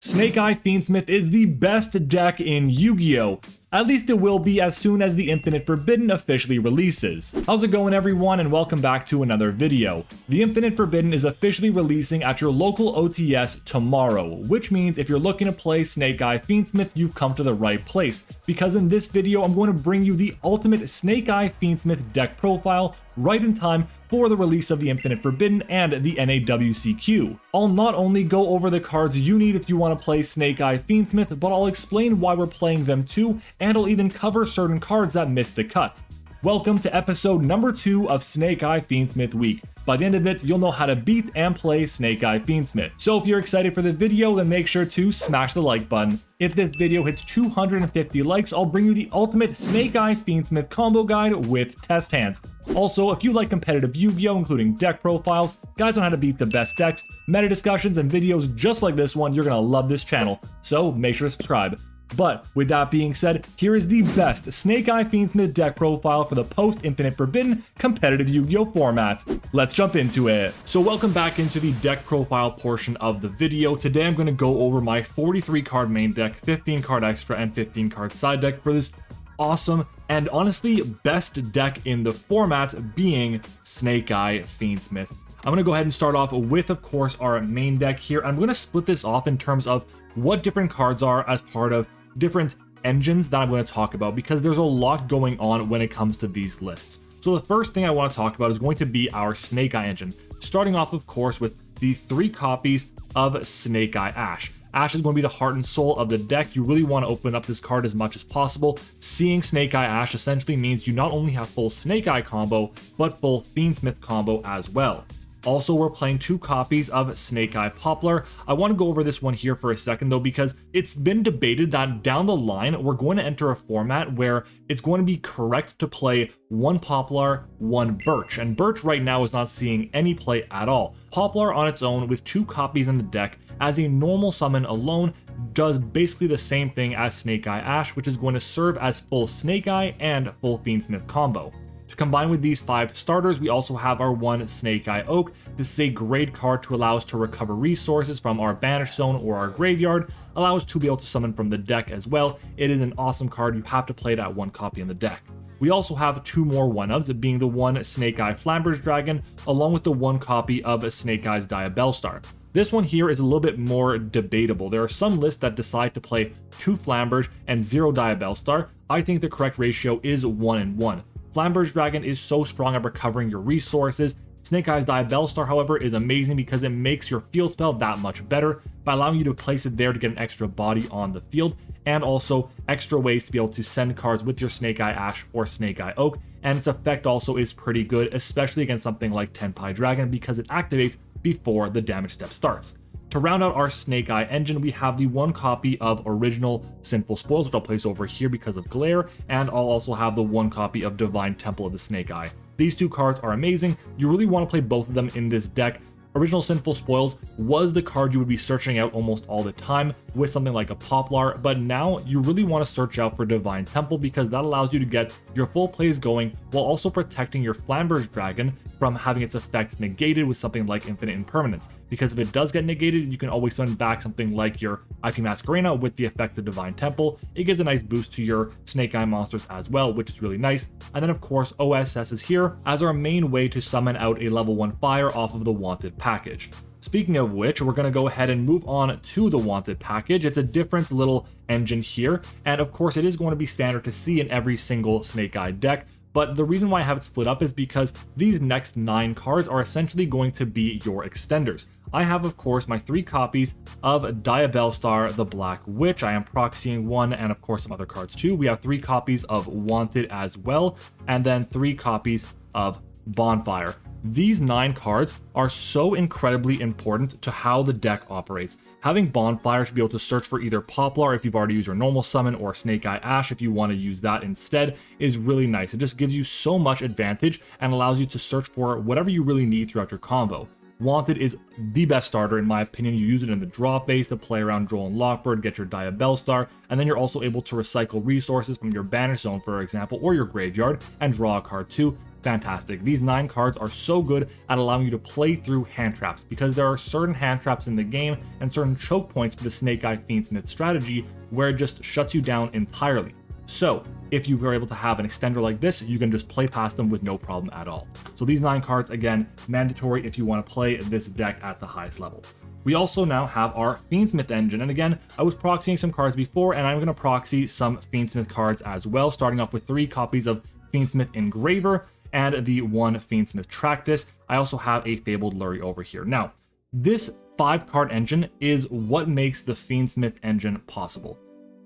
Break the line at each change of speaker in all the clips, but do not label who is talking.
SNAKE-EYE Fiendsmith is the best deck in Yu-Gi-Oh! At least it will be as soon as the Infinite Forbidden officially releases. How's it going, everyone, and welcome back to another video. The Infinite Forbidden is officially releasing at your local OTS tomorrow, which means if you're looking to play SNAKE-EYE Fiendsmith, you've come to the right place, because in this video I'm going to bring you the ultimate SNAKE-EYE Fiendsmith deck profile right in time for the release of the Infinite Forbidden and the NAWCQ. I'll not only go over the cards you need if you want to play SNAKE-EYE Fiendsmith, but I'll explain why we're playing them too, and I'll even cover certain cards that missed the cut. Welcome to episode number 2 of SNAKE-EYE Fiendsmith Week. By the end of it, you'll know how to beat and play SNAKE-EYE Fiendsmith. So if you're excited for the video, then make sure to smash the like button. If this video hits 250 likes, I'll bring you the ultimate SNAKE-EYE Fiendsmith combo guide with test hands. Also, if you like competitive Yu-Gi-Oh, including deck profiles, guides on how to beat the best decks, meta discussions, and videos just like this one, you're gonna love this channel. So make sure to subscribe. But with that being said, here is the best SNAKE-EYE Fiendsmith deck profile for the post-Infinite Forbidden competitive Yu-Gi-Oh format. Let's jump into it. So welcome back into the deck profile portion of the video. Today I'm going to go over my 43 card main deck, 15 card extra, and 15 card side deck for this awesome and honestly best deck in the format, being SNAKE-EYE Fiendsmith. I'm going to go ahead and start off with, of course, our main deck here. I'm going to split this off in terms of what different cards are as part of different engines that I'm going to talk about, because there's a lot going on when it comes to these lists. So the first thing I want to talk about is going to be our SNAKE-EYE engine, starting off, of course, with the 3 copies of SNAKE-EYE Ash. Ash is going to be the heart and soul of the deck. You really want to open up this card as much as possible. Seeing SNAKE-EYE Ash essentially means you not only have full SNAKE-EYE combo, but full Fiendsmith combo as well. Also, we're playing 2 copies of SNAKE-EYE Poplar. I want to go over this one here for a second though, because it's been debated that down the line we're going to enter a format where it's going to be correct to play 1 Poplar, 1 Birch, and Birch right now is not seeing any play at all. Poplar on its own with 2 copies in the deck as a normal summon alone does basically the same thing as SNAKE-EYE Ash, which is going to serve as full SNAKE-EYE and full Fiendsmith combo. To combine with these 5 starters, we also have our 1 SNAKE-EYE Oak. This is a great card to allow us to recover resources from our Banish Zone or our graveyard, allow us to be able to summon from the deck as well. It is an awesome card. You have to play it at 1 copy in the deck. We also have 2 more 1-ofs, being the 1 SNAKE-EYE Flamberge Dragon, along with the 1 copy of SNAKE-EYE's Diabellstar. This one here is a little bit more debatable. There are some lists that decide to play 2 Flamberge and 0 Diabellstar. I think the correct ratio is 1 and 1. Flamberge Dragon is so strong at recovering your resources. SNAKE-EYE's Diabellstar, however, is amazing because it makes your field spell that much better by allowing you to place it there to get an extra body on the field, and also extra ways to be able to send cards with your SNAKE-EYE Ash or SNAKE-EYE Oak, and its effect also is pretty good, especially against something like Tenpai Dragon, because it activates before the damage step starts. To round out our SNAKE-EYE engine, we have the 1 copy of Original Sinful Spoils, which I'll place over here because of glare, and I'll also have the 1 copy of Divine Temple of the SNAKE-EYE. These 2 cards are amazing. You really want to play both of them in this deck. Original Sinful Spoils was the card you would be searching out almost all the time with something like a Poplar, but now you really want to search out for Divine Temple, because that allows you to get your full plays going while also protecting your Flamberge Dragon from having its effects negated with something like Infinite Impermanence. Because if it does get negated, you can always send back something like your IP Masquerena with the effect of Divine Temple. It gives a nice boost to your SNAKE-EYE monsters as well, which is really nice. And then of course OSS is here as our main way to summon out a level 1 fire off of the Wanted package. Speaking of which, we're going to go ahead and move on to the Wanted package. It's a different little engine here, and of course it is going to be standard to see in every single SNAKE-EYE deck. But the reason why I have it split up is because these next 9 cards are essentially going to be your extenders. I have, of course, my 3 copies of Diabellstar, the Black Witch. I am proxying 1, and of course some other cards too. We have 3 copies of Wanted as well, and then 3 copies of Bonfire. These 9 cards are so incredibly important to how the deck operates. Having Bonfire to be able to search for either Poplar if you've already used your normal summon, or SNAKE-EYE Ash if you want to use that instead, is really nice. It just gives you so much advantage and allows you to search for whatever you really need throughout your combo. Wanted is the best starter in my opinion. You use it in the draw phase to play around Droll and Lockbird, get your Diabell Star, and then you're also able to recycle resources from your Banish Zone, for example, or your graveyard, and draw a card too. Fantastic. These 9 cards are so good at allowing you to play through hand traps, because there are certain hand traps in the game and certain choke points for the Snake-Eye Fiendsmith strategy where it just shuts you down entirely. So if you are able to have an extender like this, you can just play past them with no problem at all. So these 9 cards, again, mandatory if you want to play this deck at the highest level. We also now have our Fiendsmith engine, and again, I was proxying some cards before, and I'm going to proxy some Fiendsmith cards as well, starting off with 3 copies of Fiendsmith Engraver and the 1 Fiendsmith Tractus. I also have a Fabled Lurry over here. Now, this 5-card engine is what makes the Fiendsmith engine possible.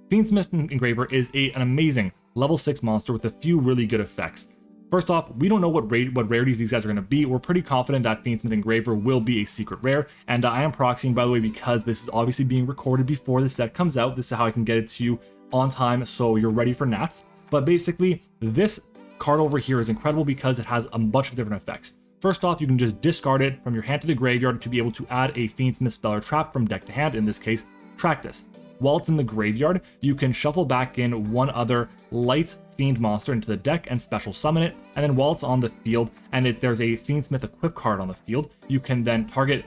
Fiendsmith Engraver is an amazing level 6 monster with a few really good effects. First off, we don't know what rarities these guys are going to be. We're pretty confident that Fiendsmith Engraver will be a secret rare, and I am proxying, by the way, because this is obviously being recorded before the set comes out. This is how I can get it to you on time so you're ready for Nats. But basically, this card over here is incredible because it has a bunch of different effects. First off, you can just discard it from your hand to the graveyard to be able to add a Fiendsmith spell or trap from deck to hand, in this case, Tractus. While it's in the graveyard, you can shuffle back in 1 other light fiend monster into the deck and special summon it, and then while it's on the field and there's a Fiendsmith equip card on the field, you can then target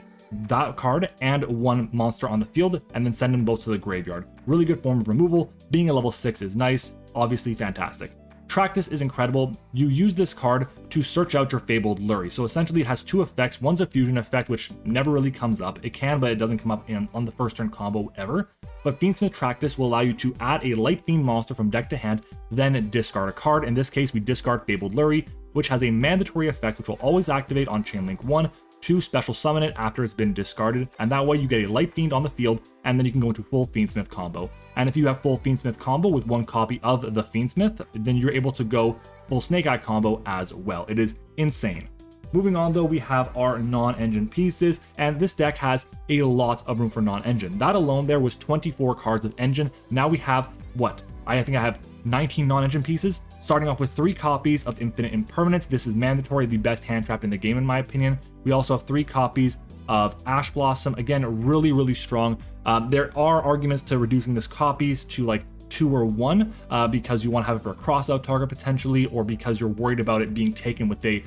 that card and 1 monster on the field and then send them both to the graveyard. Really good form of removal. Being a level 6 is nice, obviously fantastic. Tractus is incredible. You use this card to search out your Fabled Lurry. So essentially it has 2 effects. One's a fusion effect, which never really comes up. It can, but it doesn't come up on the first turn combo ever. But Fiendsmith Tractus will allow you to add a light fiend monster from deck to hand, then discard a card. In this case, we discard Fabled Lurry, which has a mandatory effect which will always activate on Chainlink 1 to special summon it after it's been discarded, and that way you get a light fiend on the field, and then you can go into full Fiendsmith combo. And if you have full Fiendsmith combo with 1 copy of the Fiendsmith, then you're able to go full Snake-Eye combo as well. It is insane. Moving on though, we have our non-engine pieces, and this deck has a lot of room for non-engine. That alone there was 24 cards of engine. Now we have, what? I think I have 19 non-engine pieces, starting off with 3 copies of Infinite Impermanence. This is mandatory, the best hand trap in the game in my opinion. We also have 3 copies of Ash Blossom, again, really strong. There are arguments to reducing this copies to like 2 or 1 because you want to have it for a crossout target potentially, or because you're worried about it being taken with a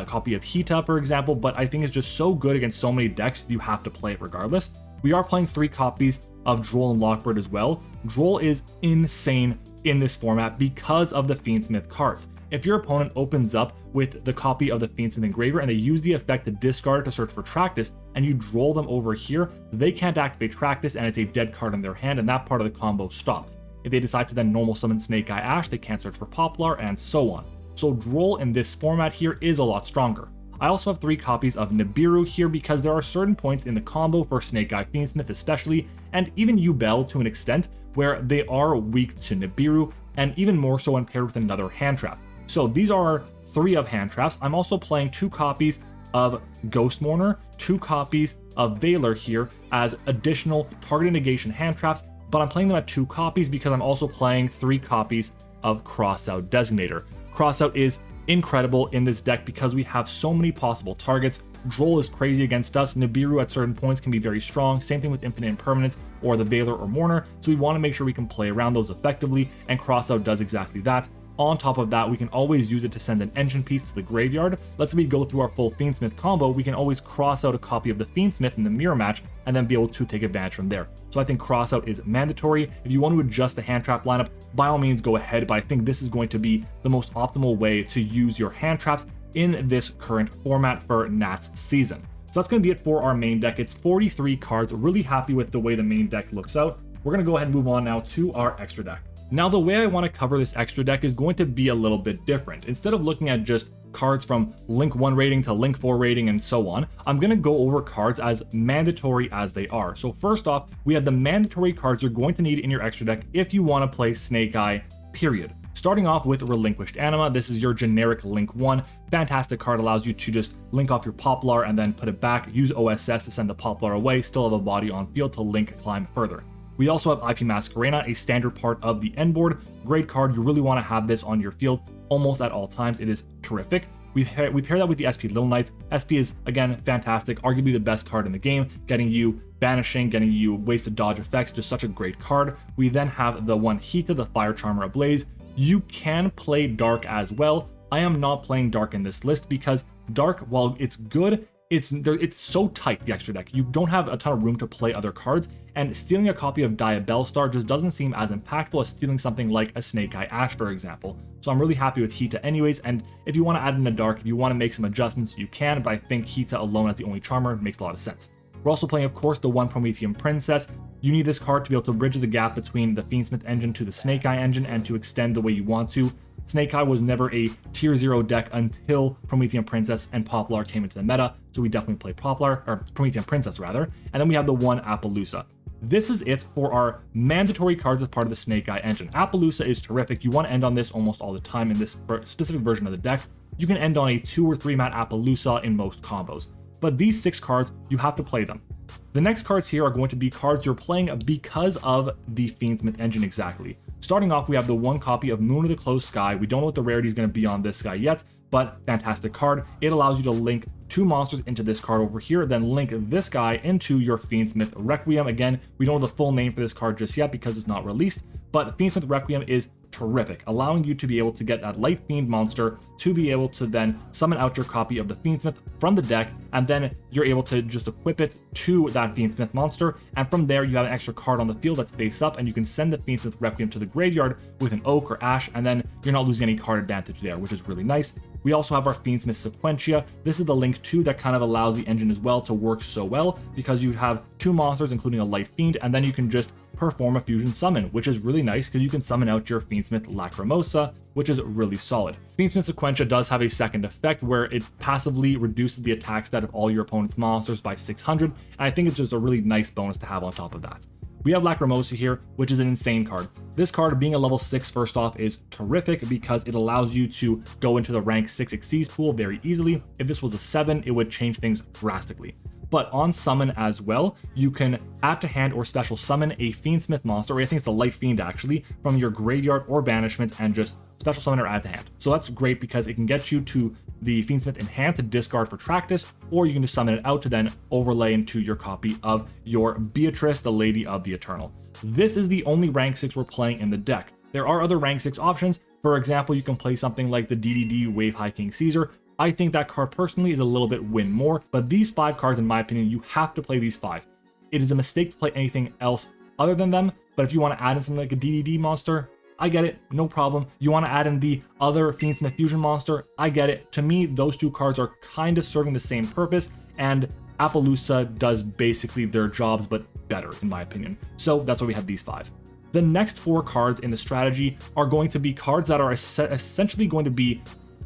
copy of Hita, for example, but I think it's just so good against so many decks, you have to play it regardless. We are playing 3 copies of Droll and Lockbird as well. Droll is insane in this format because of the Fiendsmith cards. If your opponent opens up with the copy of the Fiendsmith Engraver and they use the effect to discard it to search for Tractus, and you Droll them over here, they can't activate Tractus and it's a dead card in their hand, and that part of the combo stops. If they decide to then normal summon Snake-Eye Ash, they can't search for Poplar, and so on. So Droll in this format here is a lot stronger. I also have 3 copies of Nibiru here because there are certain points in the combo for Snake-Eye Fiendsmith especially, and even Yubel to an extent, where they are weak to Nibiru, and even more so when paired with another hand trap. So these are 3 of hand traps. I'm also playing 2 copies of Ghost Mourner, 2 copies of Valor here as additional target negation hand traps, but I'm playing them at 2 copies because I'm also playing 3 copies of Crossout Designator. Crossout is incredible in this deck because we have so many possible targets. Droll is crazy against us. Nibiru at certain points can be very strong. Same thing with Infinite Impermanence or the Valor or Mourner. So we want to make sure we can play around those effectively, and Crossout does exactly that. On top of that, we can always use it to send an engine piece to the graveyard. Let's say we go through our full Fiendsmith combo, we can always cross out a copy of the Fiendsmith in the mirror match and then be able to take advantage from there. So I think crossout is mandatory. If you want to adjust the hand trap lineup, by all means go ahead, but I think this is going to be the most optimal way to use your hand traps in this current format for Nats season. So that's going to be it for our main deck. It's 43 cards, really happy with the way the main deck looks out. We're going to go ahead and move on now to our extra deck. Now, the way I want to cover this extra deck is going to be a little bit different. Instead of looking at just cards from Link 1 rating to Link 4 rating and so on, I'm going to go over cards as mandatory as they are. So first off, we have the mandatory cards you're going to need in your extra deck if you want to play Snake-Eye, period. Starting off with Relinquished Anima, this is your generic Link 1. Fantastic card, allows you to just link off your Poplar and then put it back, use OSS to send the Poplar away, still have a body on field to link climb further. We also have IP Masquerena, a standard part of the end board. Great card, you really want to have this on your field almost at all times. It is terrific. We We pair that with the SP Little Knight. SP is, again, fantastic, arguably the best card in the game, getting you banishing, getting you wasted dodge effects, just such a great card. We then have the one Hita, the Fire Charmer Ablaze. You can play Dark as well. I am not playing Dark in this list because Dark, while it's good, it's so tight, the extra deck. You don't have a ton of room to play other cards, and stealing a copy of Diabellstar just doesn't seem as impactful as stealing something like a Snake-Eye Ash, for example. So I'm really happy with Hita anyways, and if you want to add in a Dark, if you want to make some adjustments, you can, but I think Hita alone as the only charmer makes a lot of sense. We're also playing, of course, the one Promethean Princess. You need this card to be able to bridge the gap between the Fiendsmith engine to the Snake-Eye engine and to extend the way you want to. Snake-Eye was never a tier 0 deck until Promethean Princess and Poplar came into the meta, so we definitely play Poplar, or Promethean Princess rather, and then we have the one Appaloosa. This is it for our mandatory cards as part of the Snake-Eye engine. Appaloosa is terrific. You want to end on this almost all the time in this specific version of the deck. You can end on a 2 or 3 mat Appaloosa in most combos, but these 6 cards, you have to play them. The next cards here are going to be cards you're playing because of the Fiendsmith engine exactly. Starting off, we have the one copy of Moon of the Closed Sky. We don't know what the rarity is going to be on this guy yet, but fantastic card. It allows you to link 2 monsters into this card over here, then link this guy into your Fiendsmith Requiem. Again, we don't know the full name for this card just yet because it's not released, but Fiendsmith Requiem is terrific, allowing you to be able to get that Light Fiend monster to be able to then summon out your copy of the Fiendsmith from the deck, and then you're able to just equip it to that Fiendsmith monster, and from there you have an extra card on the field that's face up, and you can send the Fiendsmith Requiem to the graveyard with an Oak or Ash, and then you're not losing any card advantage there, which is really nice. We also have our Fiendsmith Sequentia. This is the Link 2 that kind of allows the engine as well to work so well, because you have 2 monsters including a Light Fiend, and then you can just perform a fusion summon, which is really nice because you can summon out your Fiendsmith Lacrimosa, which is really solid. Fiendsmith Sequentia does have a second effect where it passively reduces the attack stat of all your opponent's monsters by 600, and I think it's just a really nice bonus to have on top of that. We have Lacrimosa here, which is an insane card. This card, being a level 6 first off, is terrific because it allows you to go into the rank 6 Xyz pool very easily. If this was a 7, it would change things drastically. But on summon as well, you can add to hand or special summon a Fiendsmith monster, or I think it's a Light Fiend actually, from your graveyard or banishment and just special summon or add to hand. So that's great because it can get you to the Fiendsmith in hand to discard for Tractus, or you can just summon it out to then overlay into your copy of your Beatrice, the Lady of the Eternal. This is the only rank 6 we're playing in the deck. There are other rank 6 options. For example, you can play something like the DDD Wave High King Caesar. I think that card personally is a little bit win more, but these 5 cards, in my opinion, you have to play these 5. It is a mistake to play anything else other than them, but if you want to add in something like a DDD monster, I get it, no problem. You want to add in the other Fiendsmith Fusion monster, I get it. To me, those 2 cards are kind of serving the same purpose, and Appaloosa does basically their jobs, but better, in my opinion. So that's why we have these 5. The next 4 cards in the strategy are going to be cards that are essentially going to be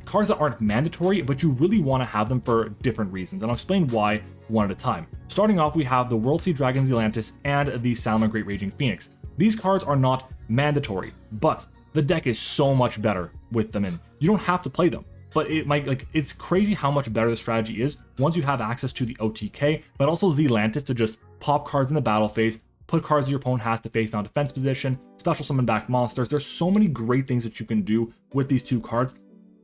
cards that aren't mandatory, but you really want to have them for different reasons, and I'll explain why one at a time. Starting off, we have the Worldseed Dragon Zealantis and the Salmon Great Raging Phoenix. These cards are not mandatory, but the deck is so much better with them in. You don't have to play them, but it's crazy how much better the strategy is once you have access to the OTK, but also Zealantis to just pop cards in the battle phase, put cards your opponent has to face down defense position, special summon back monsters. There's so many great things that you can do with these 2 cards.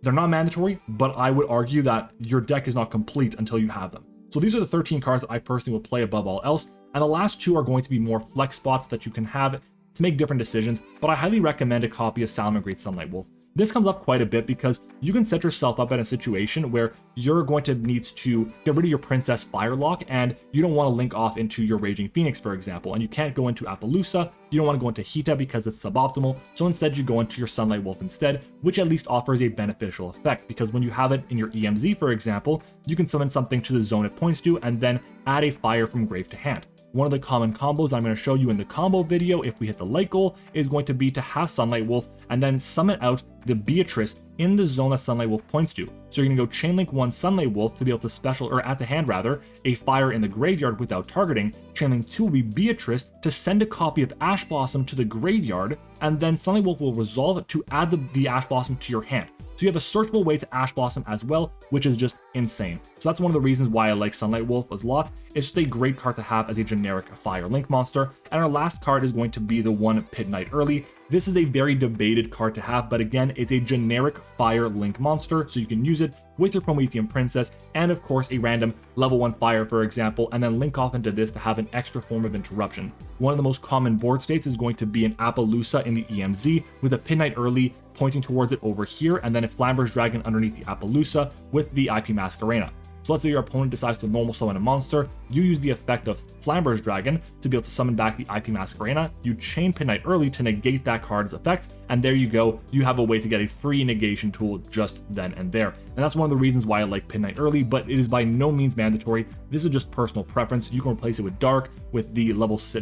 They're not mandatory, but I would argue that your deck is not complete until you have them. So these are the 13 cards that I personally will play above all else, and the last 2 are going to be more flex spots that you can have to make different decisions, but I highly recommend a copy of Salmon Great Sunlight Wolf. This comes up quite a bit because you can set yourself up in a situation where you're going to need to get rid of your Princess Firelock, and you don't want to link off into your Raging Phoenix, for example, and you can't go into Appaloosa, you don't want to go into Hita because it's suboptimal, so instead you go into your Sunlight Wolf instead, which at least offers a beneficial effect, because when you have it in your EMZ, for example, you can summon something to the zone it points to, and then add a fire from grave to hand. One of the common combos I'm going to show you in the combo video if we hit the light goal is going to be to have Sunlight Wolf and then summon out the Beatrice in the zone that Sunlight Wolf points to. So you're going to go Chainlink 1 Sunlight Wolf to be able to special, or add to hand rather, a fire in the graveyard without targeting. Chainlink 2 will be Beatrice to send a copy of Ash Blossom to the graveyard, and then Sunlight Wolf will resolve to add the Ash Blossom to your hand. So you have a searchable way to Ash Blossom as well, which is just insane. So that's one of the reasons why I like Sunlight Wolf a lot. It's just a great card to have as a generic Fire Link monster. And our last card is going to be the one Pit Knight Early. This is a very debated card to have, but again, it's a generic Fire Link monster, so you can use it with your Promethean Princess, and of course a random level 1 fire, for example, and then link off into this to have an extra form of interruption. One of the most common board states is going to be an Appaloosa in the EMZ with a Pin Early pointing towards it over here, and then a Flamber's Dragon underneath the Appaloosa with the IP Masquerena. So let's say your opponent decides to normal summon a monster, you use the effect of Flamber's Dragon to be able to summon back the IP Masquerena, you chain Pin Early to negate that card's effect, and there you go, you have a way to get a free negation tool just then and there. And that's one of the reasons why I like Pin Early, but it is by no means mandatory. This is just personal preference. You can replace it with Dark, with the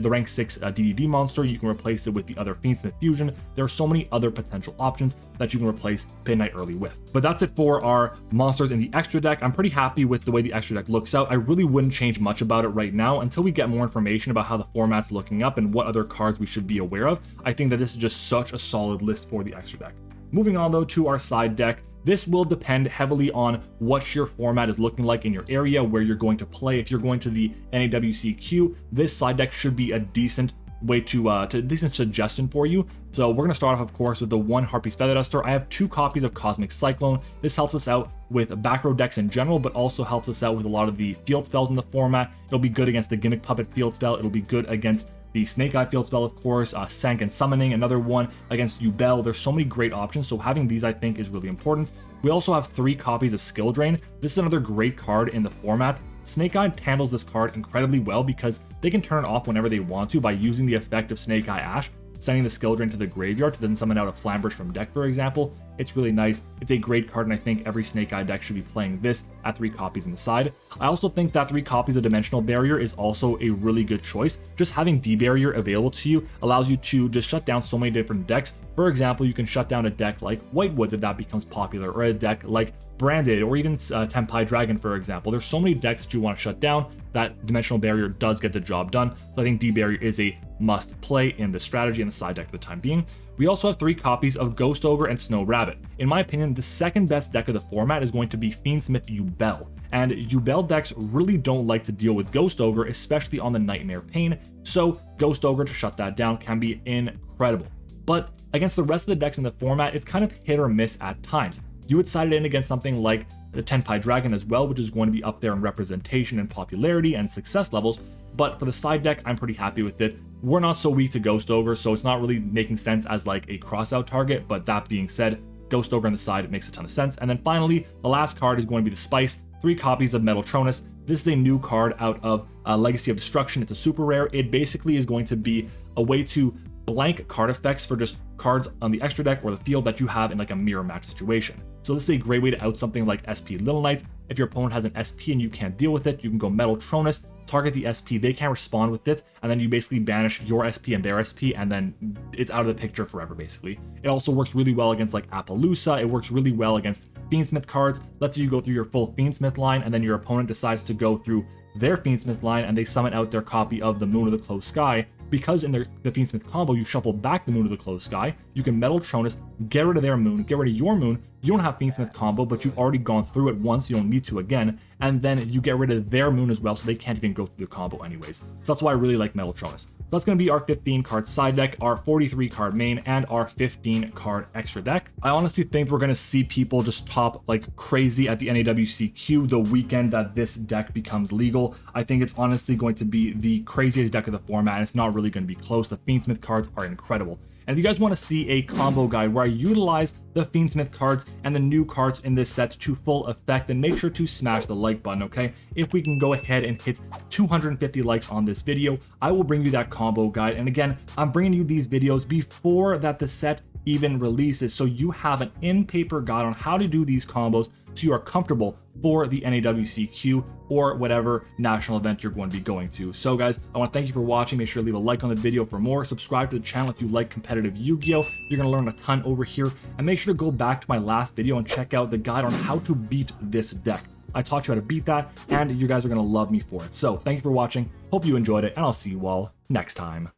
rank 6 DDD monster, you can replace it with the other Fiendsmith Fusion. There are so many other potential options that you can replace Pin Early with. But that's it for our monsters in the extra deck. I'm pretty happy with the way the extra deck looks out. I really wouldn't change much about it right now until we get more information about how the format's looking up and what other cards we should be aware of. I think that this is just such a solid list for the extra deck. Moving on though to our side deck, this will depend heavily on what your format is looking like in your area, where you're going to play. If you're going to the NAWCQ, this side deck should be a decent way to decent suggestion for you. So we're going to start off, of course, with the 1 Harpy's Feather Duster. I have 2 copies of Cosmic Cyclone. This helps us out with back row decks in general, but also helps us out with a lot of the field spells in the format. It'll be good against the Gimmick Puppet field spell. It'll be good against the Snake-Eye field spell, of course, Sank and Summoning, another one against Yubel. There's so many great options, so having these I think is really important. We also have 3 copies of Skill Drain. This is another great card in the format. Snake-Eye handles this card incredibly well because they can turn it off whenever they want to by using the effect of Snake-Eye Ash, sending the Skill Drain to the graveyard to then summon out a Flamberge from deck, for example. It's really nice. It's a great card, and I think every Snake-Eye deck should be playing this at 3 copies in the side. I also think that 3 copies of Dimensional Barrier is also a really good choice. Just having D-Barrier available to you allows you to just shut down so many different decks. For example, you can shut down a deck like Whitewoods if that becomes popular, or a deck like Branded, or even Tenpai Dragon, for example. There's so many decks that you want to shut down that Dimensional Barrier does get the job done. So I think D-Barrier is a must play in the strategy and the side deck for the time being. We also have 3 copies of Ghost Ogre and Snow Rabbit. In my opinion, the second best deck of the format is going to be Fiendsmith Yubel. And Yubel decks really don't like to deal with Ghost Ogre, especially on the Nightmare Pain, so Ghost Ogre to shut that down can be incredible. But against the rest of the decks in the format, it's kind of hit or miss at times. You would side it in against something like the Tenpai Dragon as well, which is going to be up there in representation and popularity and success levels, but for the side deck, I'm pretty happy with it. We're not so weak to Ghost Ogre, so it's not really making sense as like a crossout target, but that being said, Ghost Ogre on the side, it makes a ton of sense. And then finally, the last card is going to be the Spice, 3 copies of MattOshea. This is a new card out of Legacy of Destruction. It's a super rare. It basically is going to be a way to blank card effects for just cards on the extra deck or the field that you have in like a mirror match situation. So this is a great way to out something like SP Little Knight. If your opponent has an SP and you can't deal with it, you can go MattOshea, target the SP, they can't respond with it, and then you basically banish your SP and their SP, and then it's out of the picture forever, basically. It also works really well against like Appaloosa. It works really well against Fiendsmith cards. Let's say you go through your full Fiendsmith line, and then your opponent decides to go through their Fiendsmith line, and they summon out their copy of the Moon of the Closed Sky. Because in the Fiendsmith combo, you shuffle back the Moon of the Closed Sky, you can MattOshea, get rid of their Moon, get rid of your Moon. You don't have Fiendsmith combo, but you've already gone through it once, you don't need to again, and then you get rid of their Moon as well, so they can't even go through the combo anyways. So that's why I really like MattOshea. So that's going to be our 15 card side deck, our 43 card main, and our 15 card extra deck. I honestly think we're going to see people just top like crazy at the NAWCQ the weekend that this deck becomes legal. I think it's honestly going to be the craziest deck of the format, and it's not really going to be close. The Fiendsmith cards are incredible. And if you guys want to see a combo guide where I utilize the Fiendsmith cards and the new cards in this set to full effect, then make sure to smash the like button, okay? If we can go ahead and hit 250 likes on this video, I will bring you that combo guide. And again, I'm bringing you these videos before that the set even releases, so you have an in-paper guide on how to do these combos so you are comfortable for the NAWCQ or whatever national event you're going to be going to. So guys, I want to thank you for watching. Make sure to leave a like on the video for more. Subscribe to the channel if you like competitive Yu-Gi-Oh! You're going to learn a ton over here. And make sure to go back to my last video and check out the guide on how to beat this deck. I taught you how to beat that, and you guys are going to love me for it. So thank you for watching. Hope you enjoyed it, and I'll see you all next time.